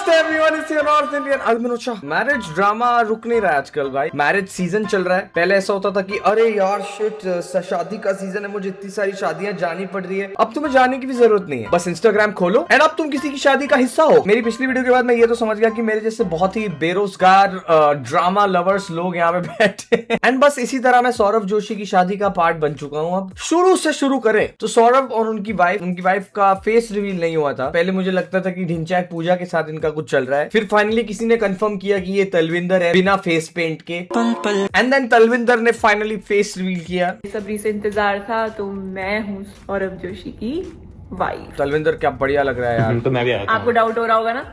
नमस्ते everyone, it's your north Indian admin Usha. Marriage drama रुक नहीं रहा है आजकल भाई। मैरिज सीजन चल रहा है। पहले ऐसा होता था कि अरे यार शिट, शादी का सीजन है, मुझे इतनी सारी शादियां जानी पड़ रही है। अब तुम्हें जाने की भी जरूरत नहीं है, बस इंस्टाग्राम खोलो एंड अब तुम किसी की शादी का हिस्सा हो। मेरी पिछली वीडियो के बाद मैं ये तो समझ गया कि मेरे जैसे बहुत ही बेरोजगार ड्रामा लवर्स लोग यहाँ पे बैठे एंड बस इसी तरह मैं सौरभ जोशी की शादी का पार्ट बन चुका हूँ। अब शुरू से शुरू करें तो सौरभ और उनकी वाइफ का फेस रिवील नहीं हुआ था। पहले मुझे लगता था कि ढिंचैक पूजा के साथ इनका कुछ चल रहा है, फिर फाइनली किसी ने कंफर्म किया कि ये तलविंदर है बिना फेस पेंट के। एंड देन तलविंदर ने फाइनली फेस रिवील किया। सबरी से इंतजार था, तो मैं हूँ सौरभ जोशी की वाइफ। तलविंदर क्या बढ़िया लग रहा है यार। तो मैं भी आया था। आपको डाउट हो रहा होगा ना,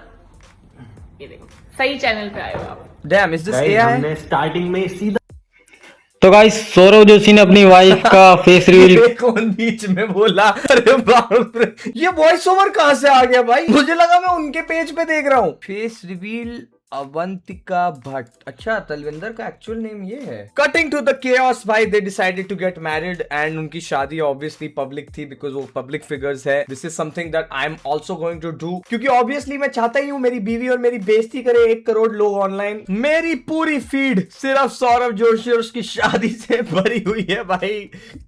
ये देखो सही चैनल पे आए हो आप। Dam, is this AI? हमने स्टार्टिंग में सीधा तो गाइस सौरभ जोशी ने अपनी वाइफ का फेस रिवील कौन बीच में बोला? अरे बाप रे, ये वॉइस ओवर कहां से आ गया भाई? मुझे लगा मैं उनके पेज पे देख रहा हूँ। Face reveal Avantika Bhatt. अच्छा, तलविंदर का एक्चुअल नेम ये है। कटिंग टू द केओस भाई, they decided to get married and उनकी शादी ऑब्वियसली पब्लिक थी बिकॉज वो पब्लिक फिगर्स है। This is something that I am also going to do, क्योंकि ऑब्वियसली मैं चाहता ही हूँ मेरी बीवी और मेरी बेइज्जती करे 1 करोड़ लोग ऑनलाइन। मेरी पूरी फीड सिर्फ सौरभ जोशी और उसकी शादी से भरी हुई है भाई।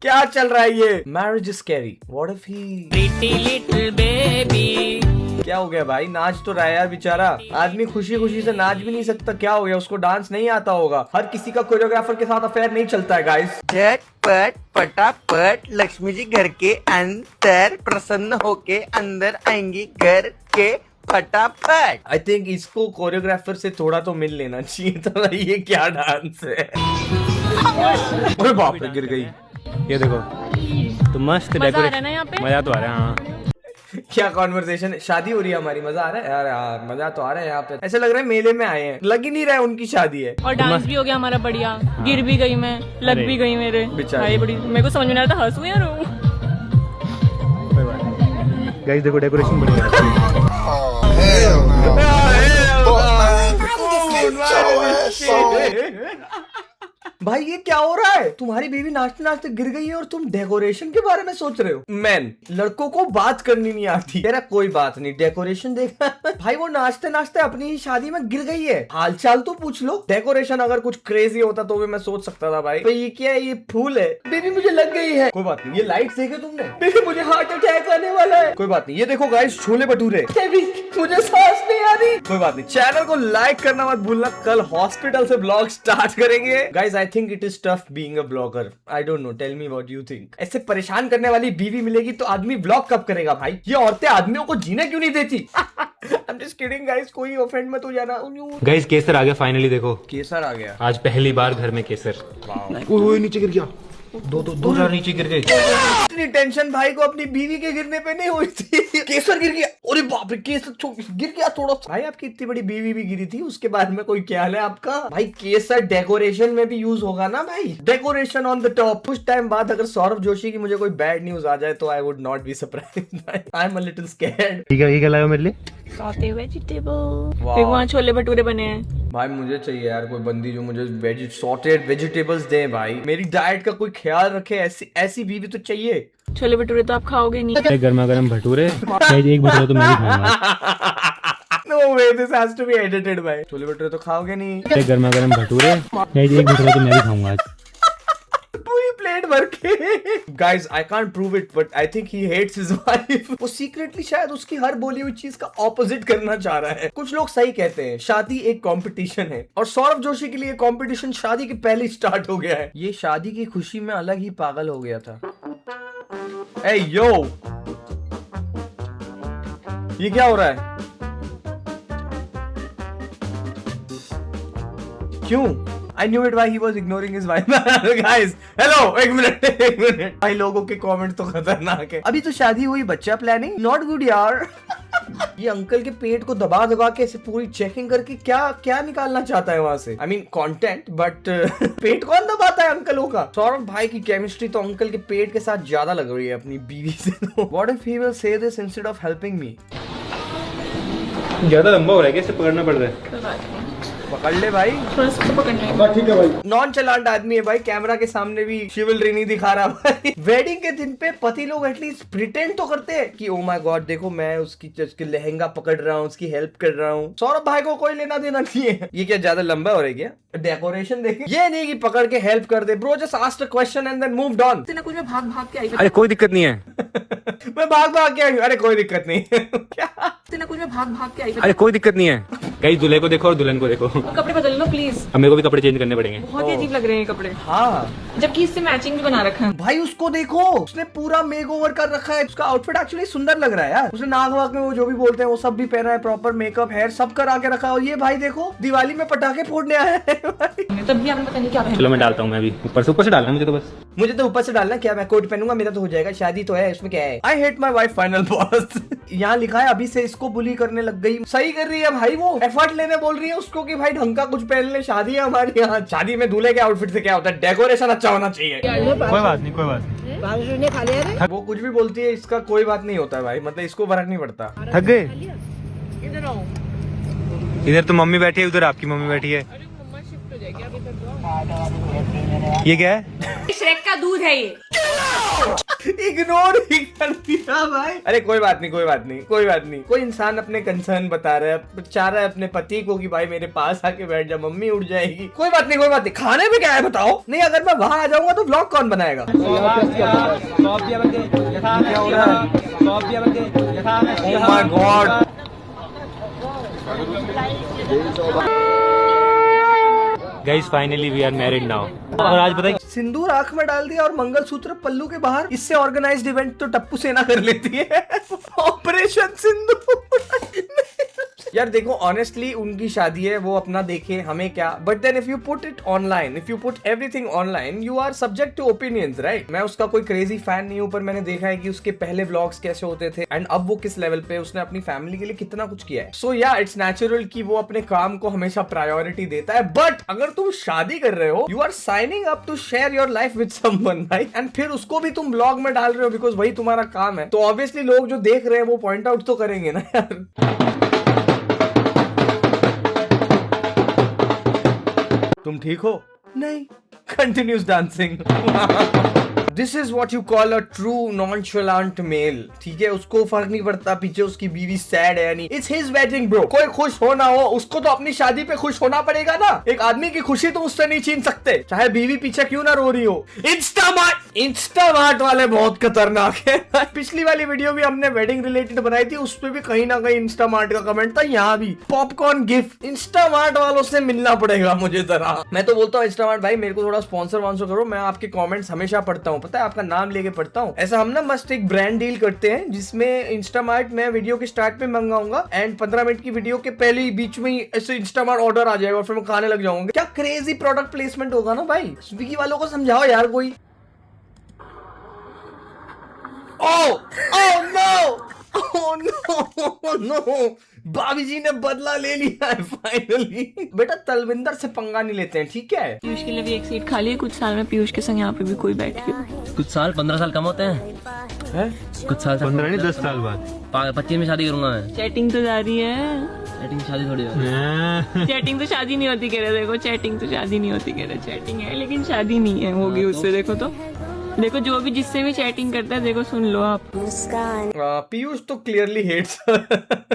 क्या चल रहा है ये? Marriage is scary, what if he pretty little baby. क्या हो गया भाई? नाच तो रहा है यार बेचारा आदमी, खुशी खुशी से नाच भी नहीं सकता। क्या हो गया? उसको डांस नहीं आता होगा। हर किसी का कोरियोग्राफर के साथ अफेयर नहीं चलता है गाइस। झटपट पटापट लक्ष्मी जी घर के अंदर प्रसन्न होके अंदर आएंगी घर के फटाफट। आई थिंक इसको कोरियोग्राफर से थोड़ा तो मिल लेना चाहिए था। ये क्या डांस है? अरे बाप रे, गिर गई। ये देखो तो मस्त मजा आ रहा है ना यहाँ पे? मजा तो आ रहा है। हाँ क्या कॉन्वर्सेशन, शादी हो रही है हमारी, मजा आ रहा है यार मजा तो आ रहा है यहाँ पे। ऐसा लग रहा है मेले में आए हैं, लग ही नहीं रहा है उनकी शादी है। और डांस भी हो गया हमारा बढ़िया। गिर भी गई मैं, लग भी गई मेरे बेचारी। भाई। बड़ी मेरे को समझ में नहीं आ रहा था, हंसू या रो। गाइस देखो डेकोरेशन बढ़िया है। भाई ये क्या हो रहा है? तुम्हारी बीवी नाचते नाचते गिर गई है और तुम डेकोरेशन के बारे में सोच रहे हो। मैन, लड़कों को बात करनी नहीं आती। तेरा कोई बात नहीं, डेकोरेशन देख। भाई वो नाचते नाचते अपनी ही शादी में गिर गई है, हालचाल तो पूछ लो। डेकोरेशन अगर कुछ क्रेजी होता तो भी मैं सोच सकता था भाई। तो ये क्या है? ये फूल है। बेबी मुझे लग गई है। कोई बात नहीं। ये लाइट देखे तुमने? बेबी मुझे हार्ट अटैक आने वाला है। कोई बात नहीं। ये देखो गाइस, छोले भटूरे। बेबी मुझे सांस नहीं आ रही। कोई बात नहीं। चैनल को लाइक करना मत भूलना। कल हॉस्पिटल से ब्लॉग स्टार्ट करेंगे guys. I think it is tough being a blogger. I don't know, tell me what you think. ऐसे परेशान करने वाली बीवी मिलेगी तो आदमी ब्लॉग कब करेगा भाई? ये औरतें आदमियों को जीने क्यों नहीं देती? I'm just kidding guys, कोई ऑफेंड मत हो जाना। गाइस केसर आ गया फाइनली। देखो केसर आ गया आज पहली बार घर में केसर। ओए नीचे गिर गया। दो चार नीचे गिर गए। इतनी टेंशन भाई को अपनी बीवी के गिरने पे नहीं हुई थी। केसर गिर गया। अरे बाप रे, केसर गिर गया थोड़ा सा। भाई आपकी इतनी बड़ी बीवी भी गिरी थी, उसके बारे में कोई ख्याल है आपका? भाई केसर डेकोरेशन में भी यूज होगा ना भाई। Decoration on the top. कुछ टाइम बाद अगर सौरभ जोशी की मुझे कोई बैड न्यूज आ जाए तो I would not be surprised. I am a little scared. ठीक है, ये क्या लाया मेरे लिए? Saute vegetable. एक वहाँ छोले भटूरे बने हैं। भाई मुझे चाहिए यार कोई बंदी जो मुझे सॉर्टेड वेजिटेबल्स दे भाई। मेरी डाइट का कोई ख्याल रखे। ऐसी बीवी तो चाहिए। छोले भटूरे तो आप खाओगे नहीं। गर्मा गर्म भटूरे। एक भटूरा तो मैं भी खाऊंगा। No way, this has to be edited भाई। छोले भटूरे तो खाओगे नहीं। एक गर्मा गर्म भटूरे। एक भटूरा तो मैं भी खाऊंगा आज। पूरी प्लेट भर के। Guys, I can't prove it, but I think he hates his wife. वो secretly शायद उसकी हर बोली हुई चीज का ऑपोजिट करना चाह रहा है। कुछ लोग सही कहते हैं, शादी एक कंपटीशन है और सौरभ जोशी के लिए कंपटीशन शादी के पहले स्टार्ट हो गया है। ये शादी की खुशी में अलग ही पागल हो गया था। Hey yo, ये क्या हो रहा है? क्यों? I knew it why he was ignoring his wife. Guys, hello, एक मिनट। भाई लोगों के कमेंट तो खतरनाक है। अभी तो शादी हुई, बच्चा प्लानिंग नॉट गुड यार। ये अंकल के पेट को दबा दबा के ऐसे पूरी चेकिंग करके क्या निकालना चाहता है वहां से? आई मीन कंटेंट, बट पेट कौन दबाता है अंकलों का? सौरभ भाई की केमिस्ट्री तो अंकल के पेट के साथ ज्यादा लग रही है अपनी बीवी से। What if he will say this instead of helping me? ज्यादा लंबा हो रहा है, कैसे पकड़ना पड़ रहा है? पकड़ ले भाई। थोड़ा सा पकड़ना है। ठीक है भाई। नॉन चलांट आदमी है भाई, कैमरा के सामने भी शिवलरी नहीं दिखा रहा भाई। वेडिंग के दिन पे पति लोग एटलीस्ट प्रिटेंड तो करते हैं कि ओ माय गॉड देखो मैं उसकी लहंगा पकड़ रहा हूँ, उसकी हेल्प कर रहा हूँ। सौरभ भाई को कोई लेना देना नहीं है। ये क्या ज्यादा लंबा हो रहा है क्या? डेकोरेशन देखे, ये नहीं कि पकड़ के हेल्प कर दे। Bro just asked a question and then moved on. कुछ मैं भाग भाग के आई। अरे कोई दिक्कत नहीं है। मैं भाग भाग के आई हूँ। अरे कोई दिक्कत नहीं। क्या? कुछ मैं भाग भाग के आई। अरे कोई दिक्कत नहीं है। कहीं दूल्हे को देखो और दुल्हन को देखो। कपड़े बदल लो प्लीज। अब मेरे को भी कपड़े चेंज करने पड़ेंगे। बहुत ही अजीब लग रहे हैं कपड़े, हाँ जबकि इससे मैचिंग भी बना रखा है। भाई उसको देखो, उसने पूरा मेकओवर कर रखा है। उसका आउटफिट एक्चुअली सुंदर लग रहा है यार। उसने नाक वाक में वो जो भी बोलते हैं वो सब भी पहना है, प्रॉपर मेकअप हेयर सब करा के रखा है। और ये भाई देखो दिवाली में पटाखे फोड़ने आया है भाई। तब भी आपने पता नहीं क्या पहना। चलो मैं डालता हूँ, मैं भी ऊपर से डालना है मुझे तो बस। मुझे तो ऊपर से डालना क्या, मैं कोट पहनूंगा, मेरा तो हो जाएगा। शादी तो है, उसमें क्या है। I hate my wife final boss. यहाँ लिखा है अभी से इसको बुली करने लग गई। सही कर रही है भाई, वो एफर्ट लेने बोल रही है उसको कि भाई ढंग का कुछ पहन ले। शादी है हमारे यहाँ, शादी में दूल्हे के आउटफिट से क्या होता है, डेकोरेशन अच्छा होना चाहिए। कोई बात नहीं, कोई बात नहीं। वो कुछ भी बोलती है, इसका कोई बात नहीं होता है भाई, मतलब इसको फर्क नहीं पड़ता। थक गए? इधर तो मम्मी बैठी है, उधर आपकी मम्मी बैठी है। ये क्या है? श्रेक का दूध है ये। इग्नोर ही कर दिया भाई। अरे कोई बात नहीं, कोई बात नहीं, कोई बात नहीं। कोई इंसान अपने कंसर्न बता रहा है, चाह रहा है अपने पति को कि भाई मेरे पास आके बैठ जा, मम्मी उठ जाएगी। कोई बात नहीं, कोई बात नहीं। खाने में क्या है बताओ? नहीं अगर मैं वहां आ जाऊंगा तो व्लॉग कौन बनाएगा? Oh my God. Guys finally we are married now. और आज बताइए, सिंदूर आंख में डाल दिया और मंगलसूत्र पल्लू के बाहर। इससे ऑर्गेनाइज्ड इवेंट तो टप्पू सेना कर लेती है। ऑपरेशन सिंदूर। यार देखो ऑनेस्टली उनकी शादी है, वो अपना देखे, हमें क्या। But then if you put it online, if you put everything online, you are subject to opinions, right? मैं उसका कोई क्रेजी फैन नहीं हूं, पर मैंने देखा है कि उसके पहले व्लॉग्स कैसे होते थे एंड अब वो किस लेवल पे, उसने अपनी फैमिली के लिए कितना कुछ किया है। सो या इट्स नेचुरल कि वो अपने काम को हमेशा प्रायोरिटी देता है। बट अगर तुम शादी कर रहे हो, you are signing up to share your life with someone, right? And फिर उसको भी तुम ब्लॉग में डाल रहे हो बिकॉज वही तुम्हारा काम है। तो ऑब्वियसली लोग जो देख रहे हैं वो पॉइंट आउट तो करेंगे ना यार। तुम ठीक हो? नहीं। Continues dancing. This is what you call a true nonchalant male. ठीक है, उसको फर्क नहीं पड़ता पीछे उसकी बीवी सैड है या नहीं। It's his wedding bro. कोई खुश हो ना हो, उसको तो अपनी शादी पे खुश होना पड़ेगा ना। एक आदमी की खुशी तुम उससे नहीं छीन सकते, चाहे बीवी पीछे क्यों ना रो रही हो। इंस्टामार्ट वाले बहुत खतरनाक है। पिछली वाली वीडियो भी हमने वेडिंग रिलेटेड बनाई थी, उसपे भी कहीं ना कहीं इंस्टामार्ट का कमेंट था। यहाँ भी पॉपकॉर्न गिफ्ट। इंस्टामार्ट वालों से मिलना पड़ेगा मुझे जरा। मैं तो बोलता हूँ इंस्टामार्ट भाई मेरे को थोड़ा स्पॉन्सर वांसर करो, मैं आपके कमेंट्स हमेशा पढ़ता हूँ, पता है आपका नाम लेके पढ़ता हूँ। ऐसा हम ना मस्त एक ब्रांड डील करते हैं जिसमें इंस्टामार्ट मैं वीडियो के स्टार्ट में मंगाऊंगा एंड 15 मिनट की वीडियो के पहले ही बीच में ही ऐसे इंस्टामार्ट ऑर्डर आ जाएगा और फिर मैं खाने लग जाऊंगा। क्या क्रेजी प्रोडक्ट प्लेसमेंट होगा ना भाई। स्विगी वालों को समझाओ यार कोई। Oh no! Oh no! No! भाभी जी ने बदला ले लिया है फाइनली। बेटा तलविंदर से पंगा नहीं लेते हैं, ठीक है? पीयूष के लिए भी एक सीट खाली है। कुछ साल में पीयूष के संग यहाँ पे भी कोई बैठी हो। कुछ साल 15 साल कम होते हैं। कुछ साल 15 नहीं 10 साल बाद 25 में शादी करूंगा मैं। चैटिंग तो जारी है। चैटिंग शादी थोड़ी होती। चैटिंग तो शादी नहीं होती कह रहे। देखो चैटिंग तो शादी नहीं होती कह रहे। चैटिंग है लेकिन शादी नहीं है। होगी उससे। देखो तो देखो जो भी जिससे भी चैटिंग करता है देखो सुन लो आप। पीयूष तो क्लियरली हेट्स।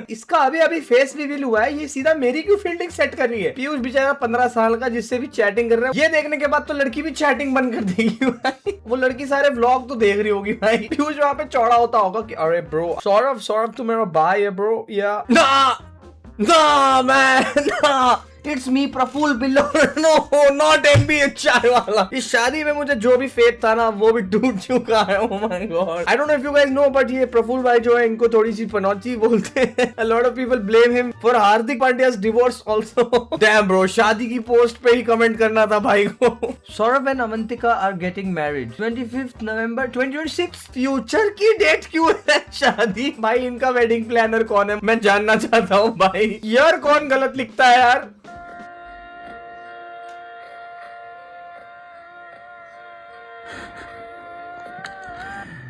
इसका अभी अभी फेस रिवील हुआ है, ये सीधा मेरी क्यों फील्डिंग सेट कर रही है। पीयूष बेचारा 15 साल का जिससे भी चैटिंग कर रहा है, ये देखने के बाद तो लड़की भी चैटिंग बंद कर देगी भाई। वो लड़की सारे व्लॉग तो देख रही होगी भाई। पीयूष वहाँ पे चौड़ा होता होगा कि अरे ब्रो सौरभ तू मेरा भाई है ब्रो। या ना मैन ना, इट्स मी प्रफुल बिल्लो। नो नॉट एमबीए चाय वाला। इस शादी में मुझे जो भी फेथ था ना वो भी टूट चुका है। Oh my God, I don't know if you guys know but ये प्रफुल भाई जो है इनको थोड़ी सी पनौती बोलते हैं। A lot of people blame him for Hardik पांड्या's डिवोर्स आल्सो। डैम ब्रो, शादी की पोस्ट पे ही कमेंट करना था भाई को। Saurabh and Avantika are getting married 25 November 2026। Future की डेट क्यों है शादी? भाई इनका वेडिंग प्लानर कौन है मैं जानना चाहता हूँ भाई। यार कौन गलत लिखता है यार।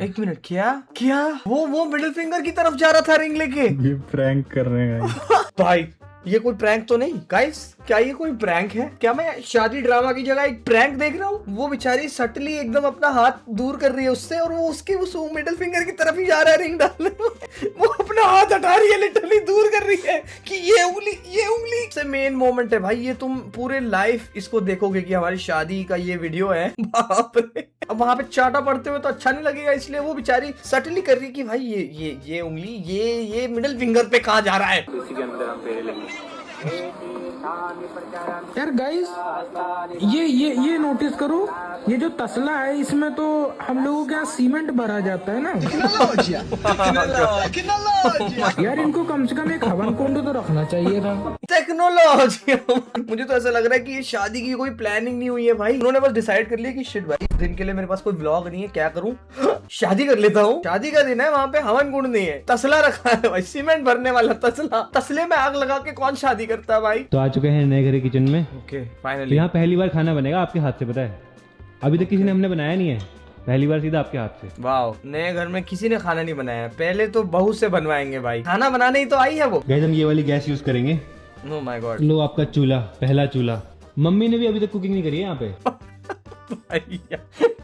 एक मिनट, क्या वो मिडिल फिंगर की तरफ जा रहा था रिंग लेके। ये प्रैंक कर रहे हैं भाई ये कोई प्रैंक तो नहीं गाइस? क्या ये कोई प्रैंक है? क्या मैं शादी ड्रामा की जगह एक प्रैंक देख रहा हूँ? वो बेचारी सटली एकदम अपना हाथ दूर कर रही है उससे, और वो उसके उस मिडिल फिंगर की तरफ ही जा रहा है रिंग डालने। वो अपना हाथ हटा रही है, लिटरली दूर कर रही है कि ये उंगली से मेन मोमेंट है भाई। ये तुम पूरे लाइफ इसको देखोगे कि हमारी शादी का ये वीडियो है। बाप रे, अब वहां पे चाटा पड़ते हुए तो अच्छा नहीं लगेगा, इसलिए वो बेचारी सटली कर रही है कि भाई ये उंगली ये मिडिल फिंगर पे कहाँ जा रहा है। यार गाइस, ये नोटिस करो, ये जो तसला है इसमें तो हम लोगों के यहाँ सीमेंट भरा जाता है ना। यार इनको कम से कम एक हवन कुंड तो रखना चाहिए था। टेक्नोलॉजी। मुझे तो ऐसा लग रहा है कि ये शादी की कोई प्लानिंग नहीं हुई है भाई। उन्होंने बस डिसाइड कर लिया कि शिट भाई, इस दिन के लिए मेरे पास कोई व्लॉग नहीं है, क्या करूं, शादी कर लेता हूँ। शादी का दिन है, वहाँ पे हवन कुंड नहीं है, तसला रखा है भाई, सीमेंट भरने वाला तसला। तसले में आग लगा के कौन शादी करता है भाई? तो आ चुके हैं नए घर के किचन में। ओके तो फाइनली यहाँ पहली बार खाना बनेगा आपके हाथ से, पता है? अभी तक किसी ने हमने बनाया नहीं है, पहली बार सीधा आपके हाथ से। वाह, नए घर में किसी ने खाना नहीं बनाया, पहले तो बहू से बनवाएंगे भाई। खाना बनाने ही तो आई है वो। गाइस हम ये वाली गैस यूज करेंगे। No my god. लो आपका चूल्हा, पहला चूल्हा। मम्मी ने भी अभी तक कुकिंग नहीं करी है यहाँ पे।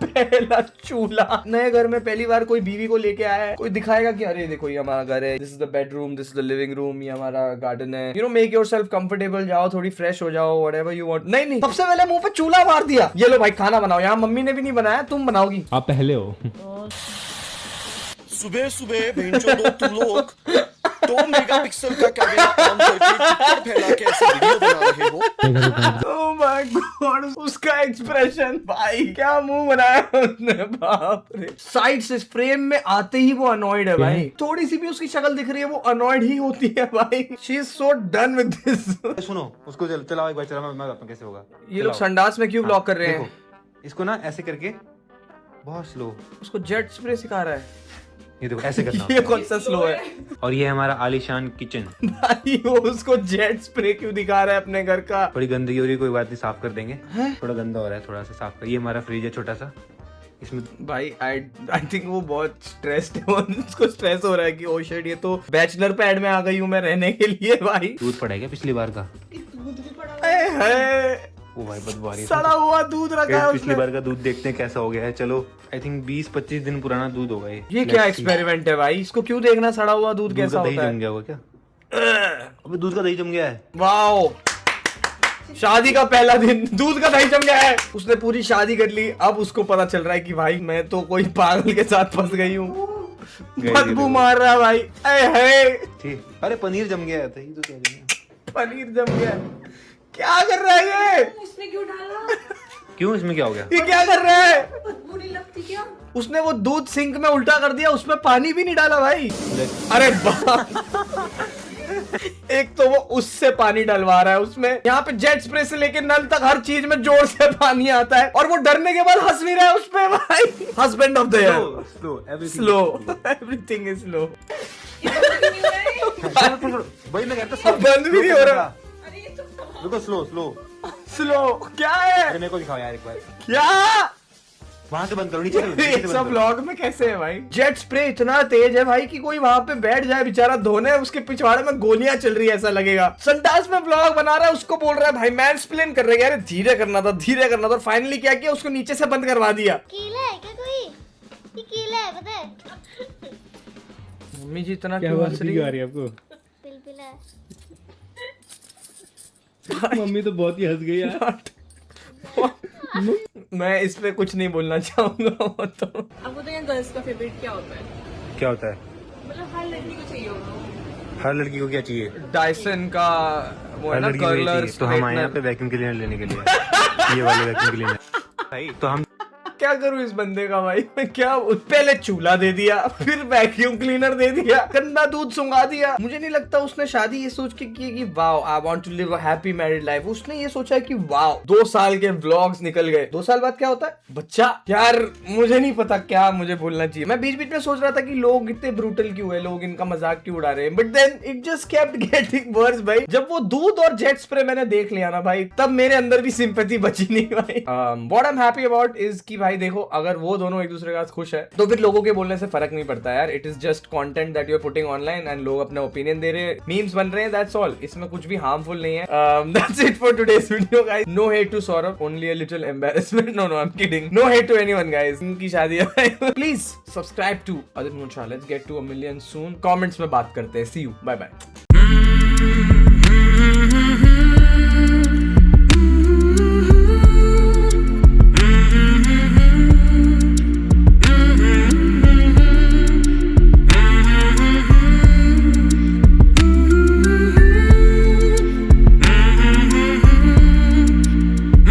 पहला चूल्हा। नए घर में पहली बार कोई बीवी को लेके आया है, कोई दिखाएगा कि अरे देखो ये हमारा घर है, this is the bedroom, this is the living room, ये हमारा गार्डन है, you know make yourself comfortable, जाओ थोड़ी फ्रेश हो जाओ, व्हाटएवर यू वांट। नहीं, सबसे पहले मुंह पे चूल्हा मार दिया, ये लो भाई खाना बनाओ। यहाँ मम्मी ने भी नहीं बनाया, तुम बनाओगी। आप पहले हो। सुबह सुबह भेंचोदो तुम लोग 2 मेगापिक्सल का कैमरा ऑन करके चित्तर फैला के ऐसे वीडियो बना रहे हो। ओह माय गॉड, उसका एक्सप्रेशन भाई, क्या मुंह बनाया उसने, बाप रे। साइड से फ्रेम में आते ही वो अनॉयड है भाई, थोड़ी सी भी उसकी शक्ल दिख रही है वो अनॉयड ही होती है भाई। She is so done with this. सुनो, उसको चलाओ एक बार, चला मैं बताता हूं कैसे होगा। ये लोग संडास में क्यों ब्लॉक कर रहे हैं? इसको ना ऐसे करके बहुत स्लो, उसको जेट स्प्रे सिखा रहा है। ये देखो ऐसे करना। ये कौन सा स्लो है और ये हमारा आलीशान किचन। भाई? वो उसको जेट स्प्रे क्यों दिखा रहा है अपने घर का? थोड़ी गंदगी हो रही है, कोई बात नहीं, साफ कर देंगे। थोड़ा गंदा हो रहा है, थोड़ा सा साफ कर। ये हमारा फ्रिज है छोटा सा, इसमें भाई आई थिंक वो बहुत स्ट्रेस्ड है, उसको स्ट्रेस हो रहा है कि ओ शिट, ये तो बैचलर पैड में आ गई हूँ मैं रहने के लिए भाई। दूध पड़ा है क्या पिछली बार का? ओ भाई बदबू आ रही है। सड़ा हुआ दूध रखा है पिछली बार का दूध देखते हैं कैसा हो गया है। चलो आई थिंक 20-25 दिन पुराना दूध होगा ये। क्या एक्सपेरिमेंट है भाई? इसको क्यों देखना सड़ा हुआ दूध कैसा होता है? दही जम गया होगा क्या? अबे दूध का दही जम गया है। वाओ, शादी का पहला दिन दूध का दही जम गया है। उसने पूरी शादी कर ली, अब उसको पता चल रहा है कि भाई मैं तो कोई पागल के साथ फंस गई हूँ। बदबू मार रहा है भाई। ठीक, अरे पनीर जम गया है, दही तो क्या जम गया? पनीर जम गया, क्या कर रहा है ये? उसने क्यों डाला? क्यों, इसमें क्या हो गया? ये क्या कर रहा है? बदबू नहीं लगती क्या? उसने वो दूध सिंक में उल्टा कर दिया, उसमें पानी भी नहीं डाला भाई। अरे बाप, एक तो वो उससे पानी डलवा रहा है उसमें, यहाँ पे जेट स्प्रे से लेके नल तक हर चीज में जोर से पानी आता है, और वो डरने के बाद हंस भी रहा है उसपे भाई। Husband of the year. Slow, everything is slow. भाई मैं कहता हूं बंद भी नहीं हो रहा। रुको, स्लो स्लो क्या है? अरे मेरे को दिखाओ यार एक बार। क्या वहां से बंद करो, नीचे एक सब व्लॉग में कैसे है भाई? जेट स्प्रे इतना तेज है भाई कि कोई वहां पे बैठ जाए बेचारा धोने, उसके पिछवाड़े में गोलियां चल रही है ऐसा लगेगा। संडास में व्लॉग बना रहा है, उसको बोल रहा है भाई मैंसप्लेन कर रहे हैं, अरे धीरे करना था। और फाइनली क्या किया, उसको नीचे से बंद करवा दिया। कीला है क्या कोई? ये कीला है पता है? मम्मी जी इतना क्यों हंस रही है? आ रही है आपको? पिलपिला है। मम्मी तो बहुत ही हंस गई यार। मैं इस पे कुछ नहीं बोलना चाहूंगा। वो तो आपको तो यहाँ गर्ल्स का फेवरेट क्या होता है? क्या होता है? मतलब हर लड़की को चाहिए होगा। हर लड़की को क्या चाहिए? डायसन का वो है ना, कर्लर। तो हम आए यहाँ पे वैक्यूम क्लीनर लेने के लिए। ये वाले वैक्यूम क्लीनर भाई। तो हम क्या करूं इस बंदे का भाई मैं? क्या पहले चूल्हा दे दिया, फिर वैक्यूम क्लीनर दे दिया, गंदा दूध सुंगा दिया। मुझे नहीं लगता उसने शादी ये सोच के की कि wow I want to live a happy married life. उसने ये सोचा है कि वाओ 2 साल के व्लॉग्स निकल गए, 2 साल बाद क्या होता है? बच्चा। यार मुझे नहीं पता क्या मुझे बोलना चाहिए। मैं बीच बीच में सोच रहा था कि लोग इतने ब्रूटल क्यों है, लोग इनका मजाक क्यों उड़ा रहे हैं, but then it just kept getting worse भाई। जब वो दूध और जेट स्प्रे मैंने देख लिया ना भाई, तब मेरे अंदर भी सिंपैथी बची नहीं भाई। What I am happy about is कि भाई भाई देखो, अगर वो दोनों एक दूसरे के साथ खुश है तो फिर लोगों के बोलने से फर्क नहीं पड़ता यार. It is just content that you are putting online and लोग अपना ओपिनियन दे रहे हैं, मीम्स बन रहे हैं, दैट्स ऑल. इसमें कुछ भी हार्मफुल नहीं है. That's it for today's video guys. No hate to Saurabh, only a little embarrassment. No I am kidding. No hate to anyone guys. इनकी शादी है. Please subscribe to Adit Muncha. Let's get to 1 million soon. Comments में बात करते हैं. See you. Bye bye.